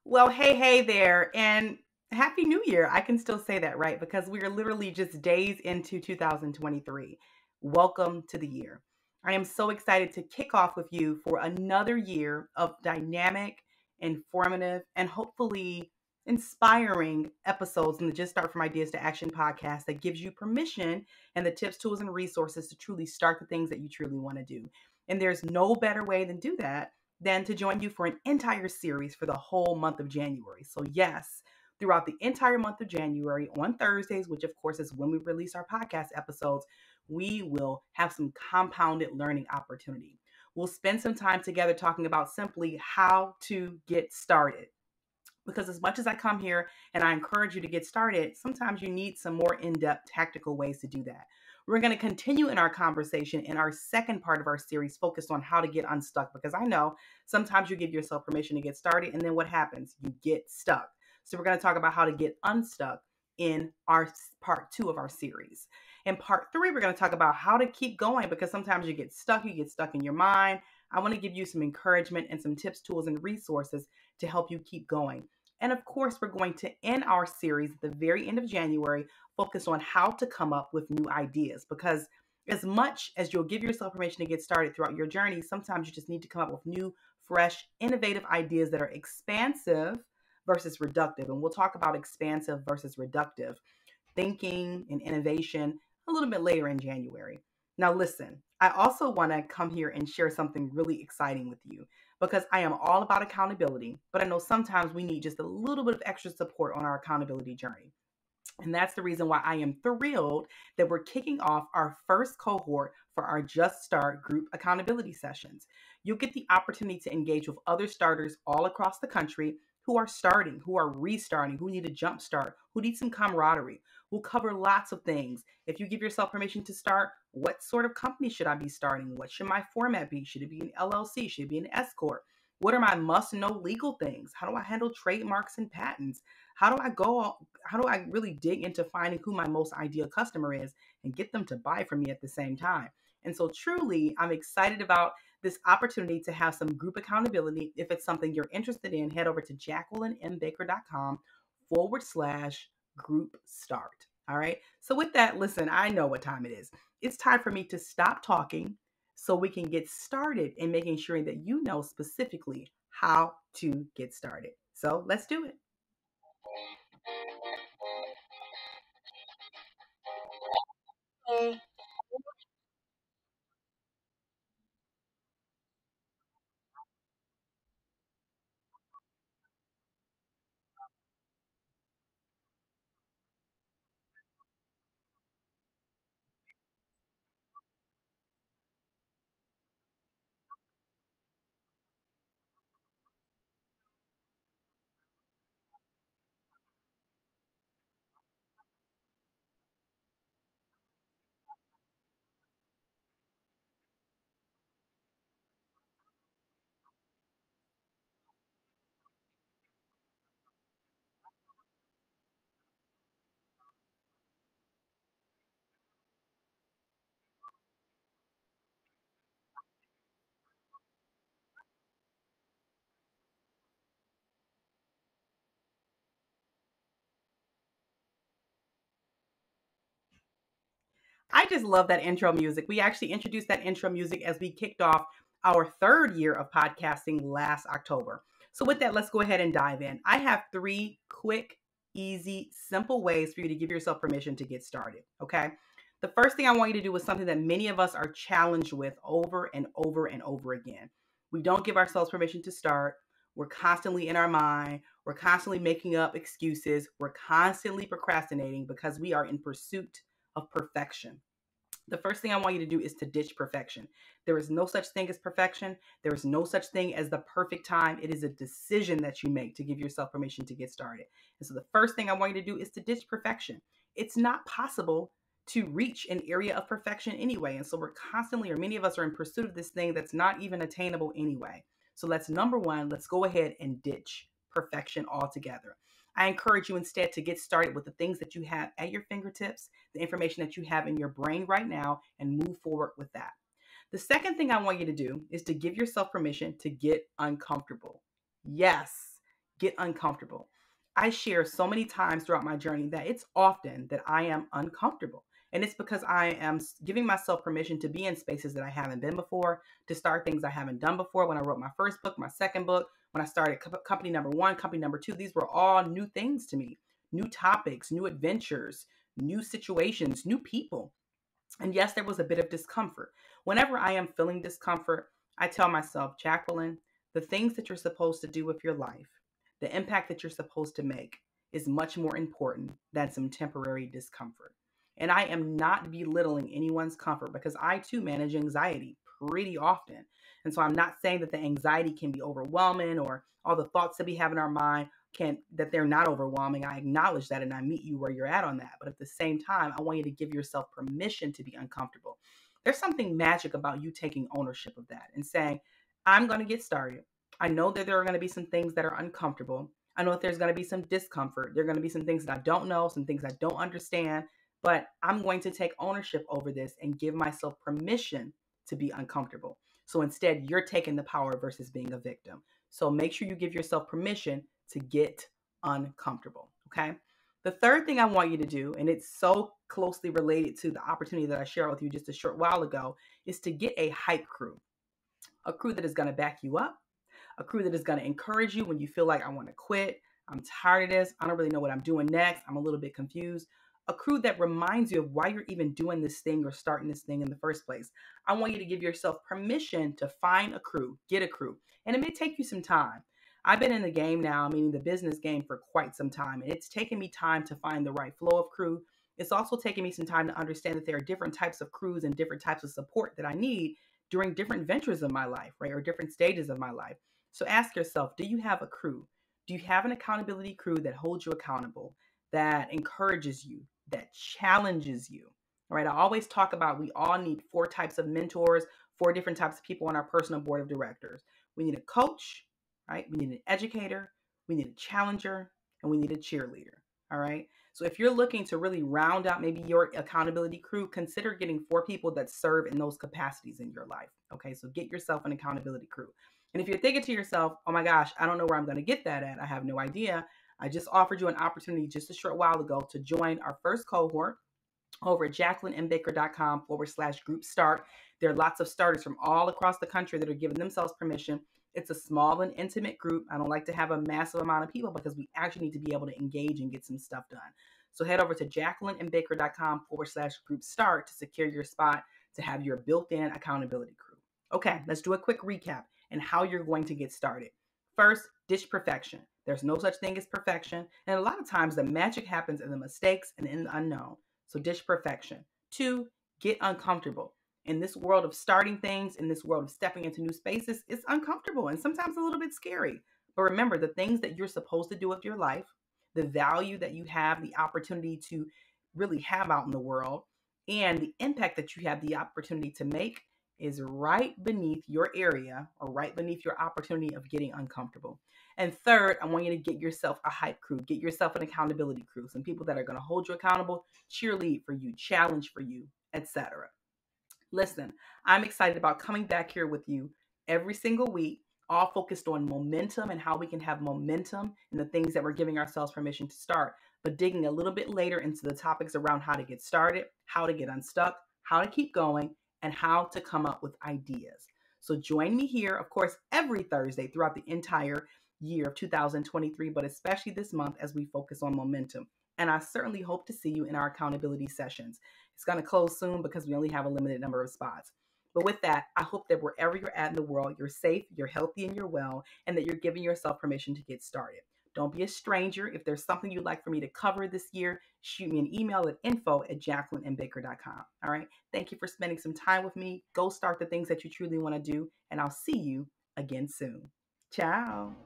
Well, hey there, and Happy New Year. I can still say that, right? Because we are literally just days into 2023. Welcome to the year. I am so excited to kick off with you for another year of dynamic, informative, and hopefully inspiring episodes in the Just Start From Ideas to Action podcast that gives you permission and the tips, tools, and resources to truly start the things that you truly want to do. And there's no better way than do that than to join you for an entire series for the whole month of January. So, yes, throughout the entire month of January on Thursdays, which of course is when we release our podcast episodes, we will have some compounded learning opportunity. We'll spend some time together talking about simply how to get started. Because as much as I come here and I encourage you to get started, sometimes you need some more in depth tactical ways to do that. We're going to continue in our conversation in our second part of our series focused on how to get unstuck because I know sometimes you give yourself permission to get started and then what happens? You get stuck. So we're going to talk about how to get unstuck in our part two of our series. In part three, we're going to talk about how to keep going because sometimes you get stuck in your mind. I want to give you some encouragement and some tips, tools, and resources to help you keep going. And of course, we're going to end our series at the very end of January, focused on how to come up with new ideas. Because as much as you'll give yourself permission to get started throughout your journey, sometimes you just need to come up with new, fresh, innovative ideas that are expansive versus reductive. And we'll talk about expansive versus reductive thinking and innovation a little bit later in January. Now, listen, I also want to come here and share something really exciting with you because I am all about accountability, but I know sometimes we need just a little bit of extra support on our accountability journey. And that's the reason why I am thrilled that we're kicking off our first cohort for our Just Start group accountability sessions. You'll get the opportunity to engage with other starters all across the country who are starting, who are restarting, who need a jump start, who need some camaraderie. We'll cover lots of things. If you give yourself permission to start, what sort of company should I be starting? What should my format be? Should it be an LLC? Should it be an S Corp? What are my must know legal things? How do I handle trademarks and patents? How do I really dig into finding who my most ideal customer is and get them to buy from me at the same time? And so truly, I'm excited about this opportunity to have some group accountability. If it's something you're interested in, head over to jacquelinembaker.com/group start. All right. So with that, listen, I know what time it is. It's time for me to stop talking so we can get started in making sure that you know specifically how to get started. So let's do it. I just love that intro music. We actually introduced that intro music as we kicked off our third year of podcasting last October. So, with that, let's go ahead and dive in. I have three quick, easy, simple ways for you to give yourself permission to get started. Okay. The first thing I want you to do is something that many of us are challenged with over and over and over again. We don't give ourselves permission to start. We're constantly in our mind. We're constantly making up excuses. We're constantly procrastinating because we are in pursuit of perfection. The first thing I want you to do is to ditch perfection. There is no such thing as perfection. There is no such thing as the perfect time. It is a decision that you make to give yourself permission to get started. And so the first thing I want you to do is to ditch perfection. It's not possible to reach an area of perfection anyway. And so we're constantly, or many of us are in pursuit of this thing that's not even attainable anyway. So let's number one, let's go ahead and ditch perfection altogether. I encourage you instead to get started with the things that you have at your fingertips, the information that you have in your brain right now, and move forward with that. The second thing I want you to do is to give yourself permission to get uncomfortable. Yes, get uncomfortable. I share so many times throughout my journey that it's often that I am uncomfortable. And it's because I am giving myself permission to be in spaces that I haven't been before, to start things I haven't done before. When I wrote my first book, my second book, when I started company number one, company number two, these were all new things to me, new topics, new adventures, new situations, new people. And yes, there was a bit of discomfort. Whenever I am feeling discomfort, I tell myself, Jacqueline, the things that you're supposed to do with your life, the impact that you're supposed to make is much more important than some temporary discomfort. And I am not belittling anyone's comfort because I too manage anxiety pretty often. And so I'm not saying that the anxiety can be overwhelming or all the thoughts that we have in our mind can that they're not overwhelming. I acknowledge that and I meet you where you're at on that. But at the same time, I want you to give yourself permission to be uncomfortable. There's something magic about you taking ownership of that and saying, I'm going to get started. I know that there are going to be some things that are uncomfortable. I know that there's going to be some discomfort. There are going to be some things that I don't know, some things I don't understand, but I'm going to take ownership over this and give myself permission to be uncomfortable. So instead, you're taking the power versus being a victim. So make sure you give yourself permission to get uncomfortable. Okay. The third thing I want you to do, and it's so closely related to the opportunity that I shared with you just a short while ago, is to get a hype crew, a crew that is going to back you up, a crew that is going to encourage you when you feel like I want to quit. I'm tired of this. I don't really know what I'm doing next. I'm a little bit confused. A crew that reminds you of why you're even doing this thing or starting this thing in the first place. I want you to give yourself permission to find a crew, get a crew. And it may take you some time. I've been in the game now, meaning the business game, for quite some time. And it's taken me time to find the right flow of crew. It's also taken me some time to understand that there are different types of crews and different types of support that I need during different ventures of my life, right? Or different stages of my life. So ask yourself, do you have a crew? Do you have an accountability crew that holds you accountable, that encourages you, that challenges you? All right. I always talk about we all need four types of mentors, four different types of people on our personal board of directors. We need a coach, right? We need an educator, we need a challenger, and we need a cheerleader. All right. So if you're looking to really round out maybe your accountability crew, consider getting four people that serve in those capacities in your life. Okay. So get yourself an accountability crew. And if you're thinking to yourself, oh my gosh, I don't know where I'm going to get that at, I have no idea. I just offered you an opportunity just a short while ago to join our first cohort over at jacquelinembbaker.com/group start. There are lots of starters from all across the country that are giving themselves permission. It's a small and intimate group. I don't like to have a massive amount of people because we actually need to be able to engage and get some stuff done. So head over to jacquelinembbaker.com/group start to secure your spot to have your built-in accountability crew. Okay, let's do a quick recap and how you're going to get started. First, ditch perfection. There's no such thing as perfection. And a lot of times the magic happens in the mistakes and in the unknown. So ditch perfection. Two, get uncomfortable. In this world of starting things, in this world of stepping into new spaces, it's uncomfortable and sometimes a little bit scary. But remember, the things that you're supposed to do with your life, the value that you have, the opportunity to really have out in the world, and the impact that you have the opportunity to make is right beneath your area or right beneath your opportunity of getting uncomfortable. And third, I want you to get yourself a hype crew, get yourself an accountability crew, some people that are going to hold you accountable, cheerlead for you, challenge for you, etc. Listen, I'm excited about coming back here with you every single week, all focused on momentum and how we can have momentum in the things that we're giving ourselves permission to start, but digging a little bit later into the topics around how to get started, how to get unstuck, how to keep going, and how to come up with ideas. So join me here, of course, every Thursday throughout the entire year of 2023, but especially this month as we focus on momentum. And I certainly hope to see you in our accountability sessions. It's going to close soon because we only have a limited number of spots. But with that, I hope that wherever you're at in the world, you're safe, you're healthy, and you're well, and that you're giving yourself permission to get started. Don't be a stranger. If there's something you'd like for me to cover this year, shoot me an email at info@jacquelinembbaker.com. All right. Thank you for spending some time with me. Go start the things that you truly want to do, and I'll see you again soon. Ciao.